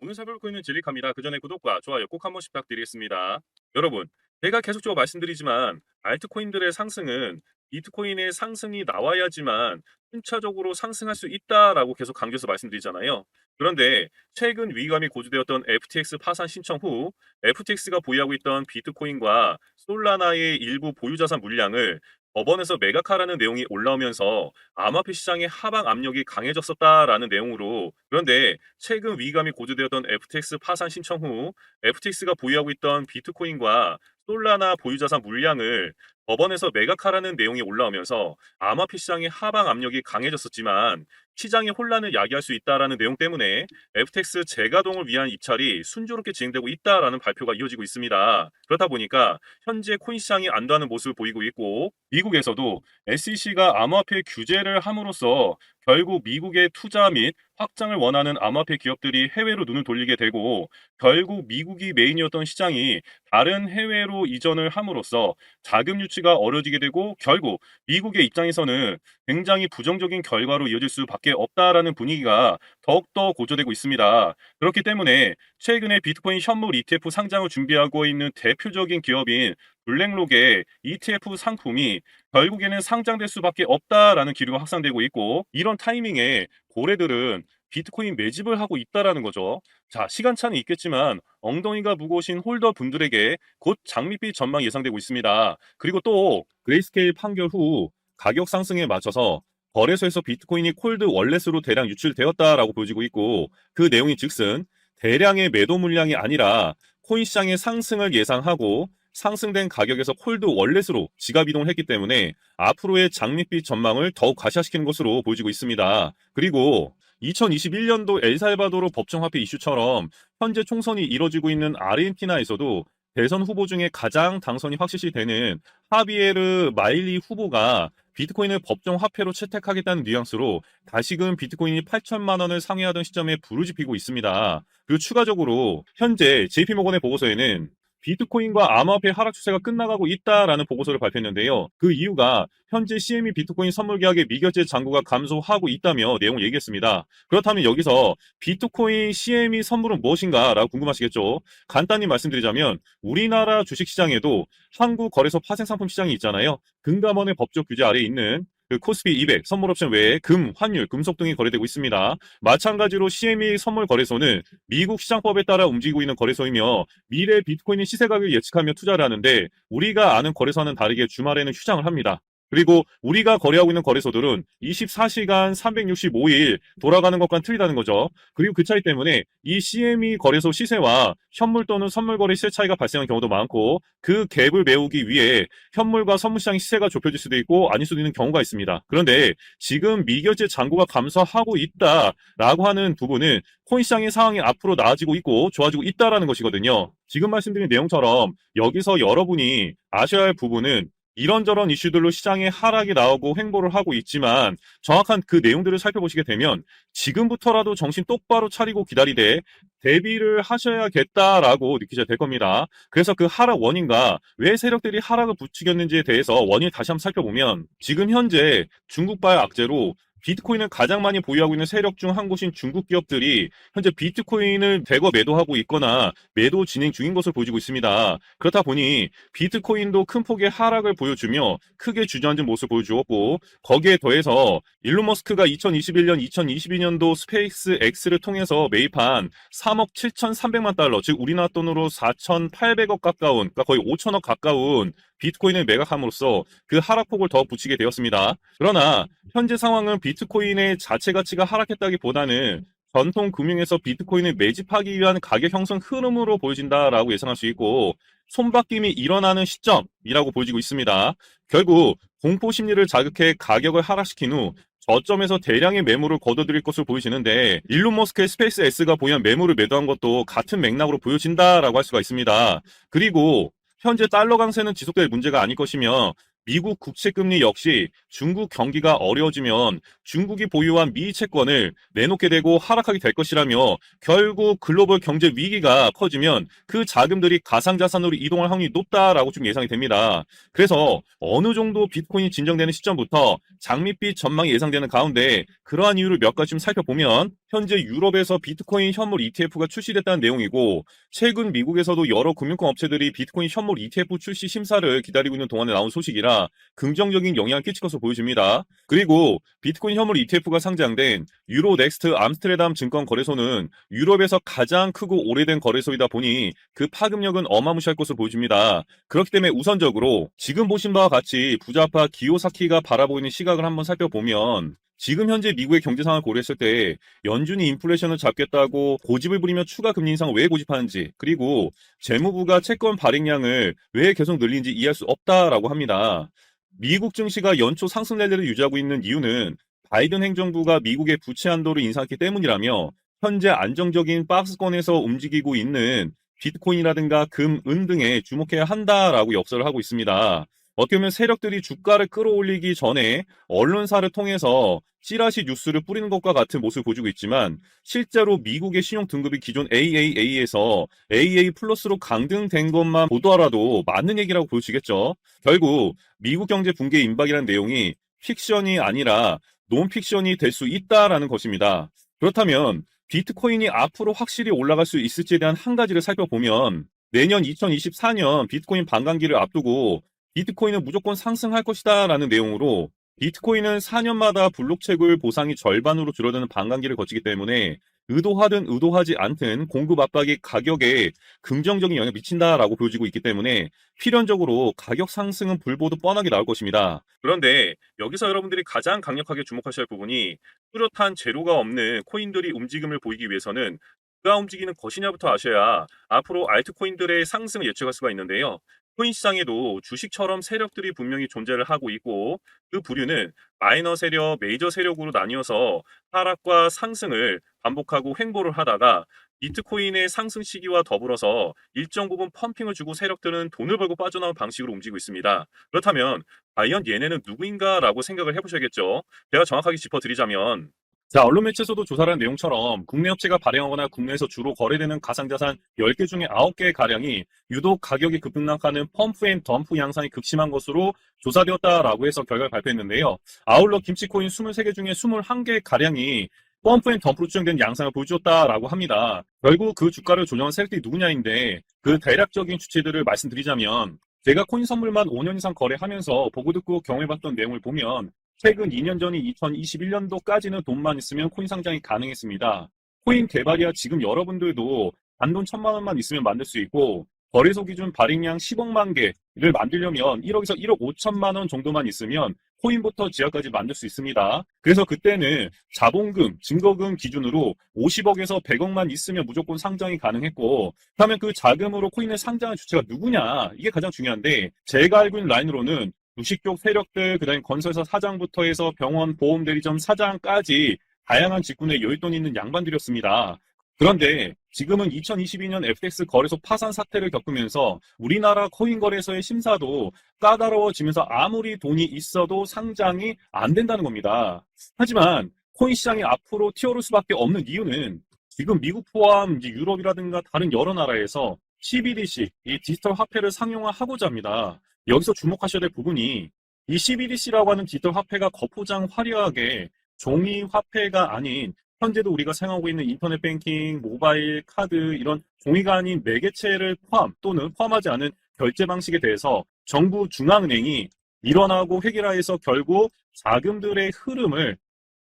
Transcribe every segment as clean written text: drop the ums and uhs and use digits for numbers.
오늘 살펴볼 있는 진리카입니다. 그 전에 구독과 좋아요 꼭 한 번씩 부탁드리겠습니다. 여러분, 제가 계속적으로 말씀드리지만 알트코인들의 상승은 비트코인의 상승이 나와야지만 순차적으로 상승할 수 있다라고 계속 강조해서 말씀드리잖아요. 그런데 최근 위기감이 고조되었던 FTX 파산 신청 후 FTX가 보유하고 있던 비트코인과 솔라나의 일부 보유자산 물량을 법원에서 매각하라는 내용이 올라오면서 암호화폐 시장의 하방 압력이 강해졌었다라는 내용으로, 그런데 최근 위기감이 고조되었던 FTX 파산 신청 후 FTX가 보유하고 있던 비트코인과 솔라나 보유자산 물량을 법원에서 매각하라는 내용이 올라오면서 암호화폐 시장의 하방 압력이 강해졌었지만 시장의 혼란을 야기할 수 있다라는 내용 때문에 FTX 재가동을 위한 입찰이 순조롭게 진행되고 있다라는 발표가 이어지고 있습니다. 그렇다 보니까 현재 코인 시장이 안도하는 모습을 보이고 있고, 미국에서도 SEC가 암호화폐 규제를 함으로써 결국 미국의 투자 및 확장을 원하는 암호화폐 기업들이 해외로 눈을 돌리게 되고, 결국 미국이 메인이었던 시장이 다른 해외로 이전을 함으로써 자금 유치가 어려지게 되고, 결국 미국의 입장에서는 굉장히 부정적인 결과로 이어질 수밖에 없다라는 분위기가 더욱더 고조되고 있습니다. 그렇기 때문에 최근에 비트코인 현물 ETF 상장을 준비하고 있는 대표적인 기업인 블랙록의 ETF 상품이 결국에는 상장될 수밖에 없다라는 기류가 확산되고 있고, 이런 타이밍에 고래들은 비트코인 매집을 하고 있다라는 거죠. 자, 시간차는 있겠지만 엉덩이가 무거우신 홀더 분들에게 곧 장밋빛 전망 예상되고 있습니다. 그리고 또 그레이스케일 판결 후 가격 상승에 맞춰서 거래소에서 비트코인이 콜드 월렛으로 대량 유출되었다라고 보여지고 있고, 그 내용이 즉슨 대량의 매도 물량이 아니라 코인 시장의 상승을 예상하고 상승된 가격에서 콜드 월렛으로 지갑 이동을 했기 때문에 앞으로의 장밋빛 전망을 더욱 가시화시키는 것으로 보여지고 있습니다. 그리고 2021년도 엘살바도르 법정화폐 이슈처럼 현재 총선이 이뤄지고 있는 아르헨티나에서도 대선 후보 중에 가장 당선이 확실시 되는 하비에르 마일리 후보가 비트코인을 법정화폐로 채택하겠다는 뉘앙스로 다시금 비트코인이 8천만 원을 상회하던 시점에 부르짖히고 있습니다. 그리고 추가적으로 현재 JP모건의 보고서에는 비트코인과 암호화폐 하락 추세가 끝나가고 있다라는 보고서를 발표했는데요. 그 이유가 현재 CME 비트코인 선물 계약의 미결제 잔고가 감소하고 있다며 내용을 얘기했습니다. 그렇다면 여기서 비트코인 CME 선물은 무엇인가 라고 궁금하시겠죠. 간단히 말씀드리자면 우리나라 주식시장에도 한국거래소 파생상품 시장이 있잖아요. 금감원의 법적 규제 아래에 있는 그 코스피 200 선물 옵션 외에 금, 환율, 금속 등이 거래되고 있습니다. 마찬가지로 CME 선물 거래소는 미국 시장법에 따라 움직이고 있는 거래소이며 미래 비트코인의 시세 가격을 예측하며 투자를 하는데, 우리가 아는 거래소와는 다르게 주말에는 휴장을 합니다. 그리고 우리가 거래하고 있는 거래소들은 24시간 365일 돌아가는 것과는 틀리다는 거죠. 그리고 그 차이 때문에 이 CME 거래소 시세와 현물 또는 선물 거래 시세 차이가 발생하는 경우도 많고, 그 갭을 메우기 위해 현물과 선물 시장 시세가 좁혀질 수도 있고 아닐 수도 있는 경우가 있습니다. 그런데 지금 미결제 잔고가 감소하고 있다라고 하는 부분은 코인 시장의 상황이 앞으로 나아지고 있고 좋아지고 있다라는 것이거든요. 지금 말씀드린 내용처럼 여기서 여러분이 아셔야 할 부분은 이런저런 이슈들로 시장에 하락이 나오고 횡보를 하고 있지만 정확한 그 내용들을 살펴보시게 되면 지금부터라도 정신 똑바로 차리고 기다리되 대비를 하셔야겠다라고 느끼셔야 될 겁니다. 그래서 그 하락 원인과 왜 세력들이 하락을 부추겼는지에 대해서 원인을 다시 한번 살펴보면, 지금 현재 중국발 악재로 비트코인을 가장 많이 보유하고 있는 세력 중 한 곳인 중국 기업들이 현재 비트코인을 대거 매도하고 있거나 매도 진행 중인 것으로 보여지고 있습니다. 그렇다 보니 비트코인도 큰 폭의 하락을 보여주며 크게 주저앉은 모습을 보여주었고, 거기에 더해서 일론 머스크가 2021년, 2022년도 스페이스 X를 통해서 매입한 3억 7,300만 달러, 즉 우리나라 돈으로 4,800억 가까운, 그러니까 거의 5천억 가까운 비트코인을 매각함으로써 그 하락폭을 더 붙이게 되었습니다. 그러나 현재 상황은 비트코인의 자체 가치가 하락했다기보다는 전통 금융에서 비트코인을 매집하기 위한 가격 형성 흐름으로 보여진다라고 예상할 수 있고, 손바뀜이 일어나는 시점이라고 보여지고 있습니다. 결국 공포 심리를 자극해 가격을 하락시킨 후 저점에서 대량의 매물을 거둬들일 것으로 보여지는데, 일론 머스크의 스페이스 X가 보유한 매물을 매도한 것도 같은 맥락으로 보여진다라고 할 수가 있습니다. 그리고 현재 달러 강세는 지속될 문제가 아닐 것이며 미국 국채금리 역시 중국 경기가 어려워지면 중국이 보유한 미 채권을 내놓게 되고 하락하게 될 것이라며 결국 글로벌 경제 위기가 커지면 그 자금들이 가상자산으로 이동할 확률이 높다라고 좀 예상이 됩니다. 그래서 어느 정도 비트코인이 진정되는 시점부터 장밋빛 전망이 예상되는 가운데 그러한 이유를 몇 가지 좀 살펴보면 현재 유럽에서 비트코인 현물 ETF가 출시됐다는 내용이고 최근 미국에서도 여러 금융권 업체들이 비트코인 현물 ETF 출시 심사를 기다리고 있는 동안에 나온 소식이라 긍정적인 영향을 끼칠 것으로 보여집니다. 그리고 비트코인 현물 ETF가 상장된 유로넥스트 암스테르담 증권 거래소는 유럽에서 가장 크고 오래된 거래소이다 보니 그 파급력은 어마무시할 것으로 보여집니다. 그렇기 때문에 우선적으로 지금 보신 바와 같이 부자파 기요사키가 바라보고 있는 시각을 한번 살펴보면 지금 현재 미국의 경제 상황을 고려했을 때 연준이 인플레이션을 잡겠다고 고집을 부리며 추가 금리 인상을 왜 고집하는지 그리고 재무부가 채권 발행량을 왜 계속 늘리는지 이해할 수 없다라고 합니다. 미국 증시가 연초 상승 랠리를 유지하고 있는 이유는 바이든 행정부가 미국의 부채 한도를 인상했기 때문이라며 현재 안정적인 박스권에서 움직이고 있는 비트코인이라든가 금, 은 등에 주목해야 한다라고 역설을 하고 있습니다. 어떻게 보면 세력들이 주가를 끌어올리기 전에 언론사를 통해서 찌라시 뉴스를 뿌리는 것과 같은 모습을 보여주고 있지만 실제로 미국의 신용 등급이 기존 AAA에서 AA 플러스로 강등된 것만 보더라도 맞는 얘기라고 보여지겠죠. 결국 미국 경제 붕괴 임박이라는 내용이 픽션이 아니라 논픽션이 될 수 있다라는 것입니다. 그렇다면 비트코인이 앞으로 확실히 올라갈 수 있을지에 대한 한 가지를 살펴보면 내년 2024년 비트코인 반감기를 앞두고 비트코인은 무조건 상승할 것이다 라는 내용으로 비트코인은 4년마다 블록채굴 보상이 절반으로 줄어드는 반감기를 거치기 때문에 의도하든 의도하지 않든 공급 압박이 가격에 긍정적인 영향을 미친다라고 보여지고 있기 때문에 필연적으로 가격 상승은 불보듯 뻔하게 나올 것입니다. 그런데 여기서 여러분들이 가장 강력하게 주목하셔야 할 부분이 뚜렷한 재료가 없는 코인들이 움직임을 보이기 위해서는 누가 움직이는 것이냐부터 아셔야 앞으로 알트코인들의 상승을 예측할 수가 있는데요. 코인 시장에도 주식처럼 세력들이 분명히 존재를 하고 있고 그 부류는 마이너 세력, 메이저 세력으로 나뉘어서 하락과 상승을 반복하고 횡보를 하다가 비트코인의 상승 시기와 더불어서 일정 부분 펌핑을 주고 세력들은 돈을 벌고 빠져나온 방식으로 움직이고 있습니다. 그렇다면 과연 얘네는 누구인가라고 생각을 해보셔야겠죠. 제가 정확하게 짚어드리자면 자, 언론 매체에서도 조사를 한 내용처럼 국내 업체가 발행하거나 국내에서 주로 거래되는 가상자산 10개 중에 9개 가량이 유독 가격이 급등락하는 펌프 앤 덤프 양상이 극심한 것으로 조사되었다라고 해서 결과를 발표했는데요. 아울러 김치코인 23개 중에 21개 가량이 펌프 앤 덤프로 추정된 양상을 보여주었다라고 합니다. 결국 그 주가를 조정한 세력들이 누구냐인데 그 대략적인 주체들을 말씀드리자면 제가 코인 선물만 5년 이상 거래하면서 보고 듣고 경험해봤던 내용을 보면 최근 2년 전인 2021년도까지는 돈만 있으면 코인 상장이 가능했습니다. 코인 개발이야 지금 여러분들도 단돈 1,000만 원만 있으면 만들 수 있고 거래소 기준 발행량 10억만 개를 만들려면 1억에서 1억 5천만 원 정도만 있으면 코인부터 지하까지 만들 수 있습니다. 그래서 그때는 자본금, 증거금 기준으로 50억에서 100억만 있으면 무조건 상장이 가능했고 그렇다면 그 자금으로 코인을 상장한 주체가 누구냐 이게 가장 중요한데 제가 알고 있는 라인으로는 주식 쪽 세력들, 그다음에 건설사 사장부터 해서 병원, 보험대리점 사장까지 다양한 직군에 여윳돈 있는 양반들이었습니다. 그런데 지금은 2022년 FTX 거래소 파산 사태를 겪으면서 우리나라 코인 거래소의 심사도 까다로워지면서 아무리 돈이 있어도 상장이 안 된다는 겁니다. 하지만 코인 시장이 앞으로 튀어오를 수밖에 없는 이유는 지금 미국 포함 이제 유럽이라든가 다른 여러 나라에서 CBDC, 이 디지털 화폐를 상용화하고자 합니다. 여기서 주목하셔야 될 부분이 이 CBDC라고 하는 디지털 화폐가 겉포장 화려하게 종이 화폐가 아닌 현재도 우리가 사용하고 있는 인터넷 뱅킹, 모바일, 카드 이런 종이가 아닌 매개체를 포함 또는 포함하지 않은 결제 방식에 대해서 정부 중앙은행이 일원하고 획일화해서 결국 자금들의 흐름을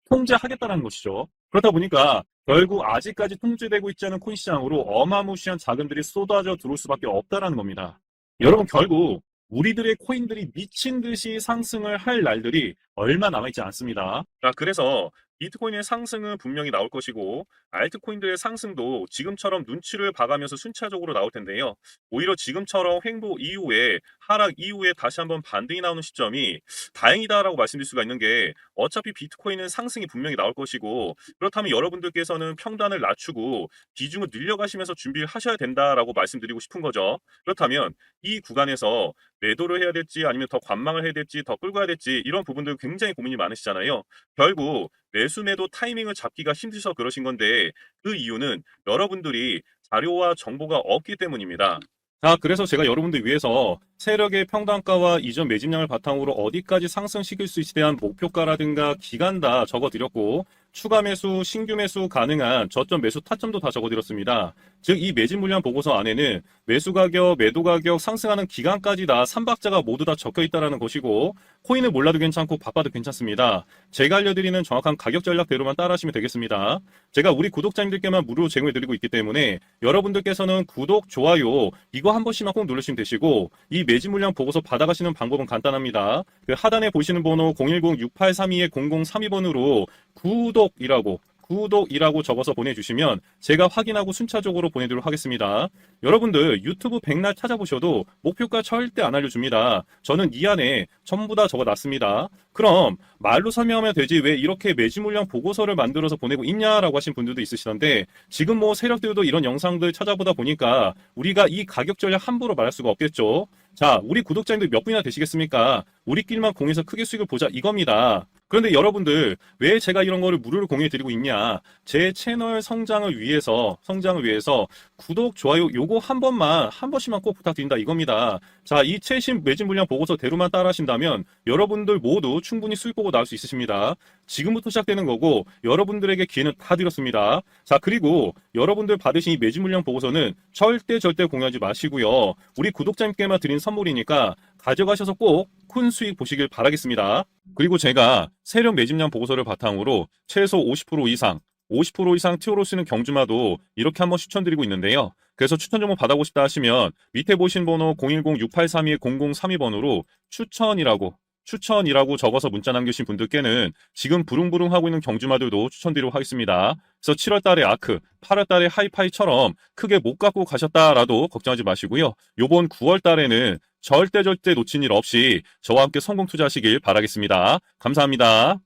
통제하겠다는 것이죠. 그렇다 보니까 결국 아직까지 통제되고 있지 않은 코인 시장으로 어마무시한 자금들이 쏟아져 들어올 수밖에 없다는 겁니다. 여러분 결국 우리들의 코인들이 미친 듯이 상승을 할 날들이 얼마 남아있지 않습니다. 자, 그래서 비트코인의 상승은 분명히 나올 것이고 알트코인들의 상승도 지금처럼 눈치를 봐가면서 순차적으로 나올 텐데요. 오히려 지금처럼 횡보 이후에 하락 이후에 다시 한번 반등이 나오는 시점이 다행이다라고 말씀드릴 수가 있는 게 어차피 비트코인은 상승이 분명히 나올 것이고 그렇다면 여러분들께서는 평단을 낮추고 비중을 늘려가시면서 준비를 하셔야 된다라고 말씀드리고 싶은 거죠. 그렇다면 이 구간에서 매도를 해야 될지 아니면 더 관망을 해야 될지 더 끌고 가야 될지 이런 부분들 굉장히 고민이 많으시잖아요. 결국 매수 매도 타이밍을 잡기가 힘드셔서 그러신 건데 그 이유는 여러분들이 자료와 정보가 없기 때문입니다. 자, 그래서 제가 여러분들 위해서 세력의 평단가와 이전 매집량을 바탕으로 어디까지 상승시킬 수 있에 대한 목표가라든가 기간 다 적어드렸고 추가 매수, 신규 매수 가능한 저점 매수 타점도 다 적어드렸습니다. 즉 이 매집 물량 보고서 안에는 매수 가격, 매도 가격, 상승하는 기간까지 다 3박자가 모두 다 적혀 있다는 것이고 코인을 몰라도 괜찮고 바빠도 괜찮습니다. 제가 알려드리는 정확한 가격 전략대로만 따라하시면 되겠습니다. 제가 우리 구독자님들께만 무료로 제공해드리고 있기 때문에 여러분들께서는 구독, 좋아요 이거 한 번씩만 꼭 누르시면 되시고 이 매집 물량 보고서 받아가시는 방법은 간단합니다. 그 하단에 보시는 번호 010-6832-0032번으로 구독이라고 적어서 보내주시면 제가 확인하고 순차적으로 보내드리도록 하겠습니다. 여러분들 유튜브 백날 찾아보셔도 목표가 절대 안 알려줍니다. 저는 이 안에 전부 다 적어놨습니다. 그럼 말로 설명하면 되지 왜 이렇게 매집 물량 보고서를 만들어서 보내고 있냐라고 하신 분들도 있으시던데 지금 뭐 세력들도 이런 영상들 찾아보다 보니까 우리가 이 가격 전략 함부로 말할 수가 없겠죠. 자, 우리 구독자님들 몇 분이나 되시겠습니까? 우리끼리만 공유해서 크게 수익을 보자 이겁니다. 그런데 여러분들 왜 제가 이런 거를 무료로 공유해 드리고 있냐? 제 채널 성장을 위해서 구독, 좋아요 요거 한 번씩만 꼭 부탁드린다 이겁니다. 자, 이 최신 매집 물량 보고서대로만 따라 하신다면 여러분들 모두 충분히 수익 보고 나올 수 있으십니다. 지금부터 시작되는 거고 여러분들에게 기회는 다 드렸습니다. 자, 그리고 여러분들 받으신 이 매집 물량 보고서는 절대 공유하지 마시고요. 우리 구독자님께만 드린 선물이니까 가져가셔서 꼭 큰 수익 보시길 바라겠습니다. 그리고 제가 세력 매집량 보고서를 바탕으로 최소 50% 이상 튀어오르시는 경주마도 이렇게 한번 추천드리고 있는데요. 그래서 추천 정보 받아보고 싶다 하시면 밑에 보신 번호 010-6832-0032번으로 추천이라고 적어서 문자 남겨주신 분들께는 지금 부릉부릉 하고 있는 경주마들도 추천드리도록 하겠습니다. 그래서 7월 달에 아크, 8월 달에 하이파이처럼 크게 못 갖고 가셨다라도 걱정하지 마시고요. 요번 9월 달에는 절대 놓친 일 없이 저와 함께 성공 투자하시길 바라겠습니다. 감사합니다.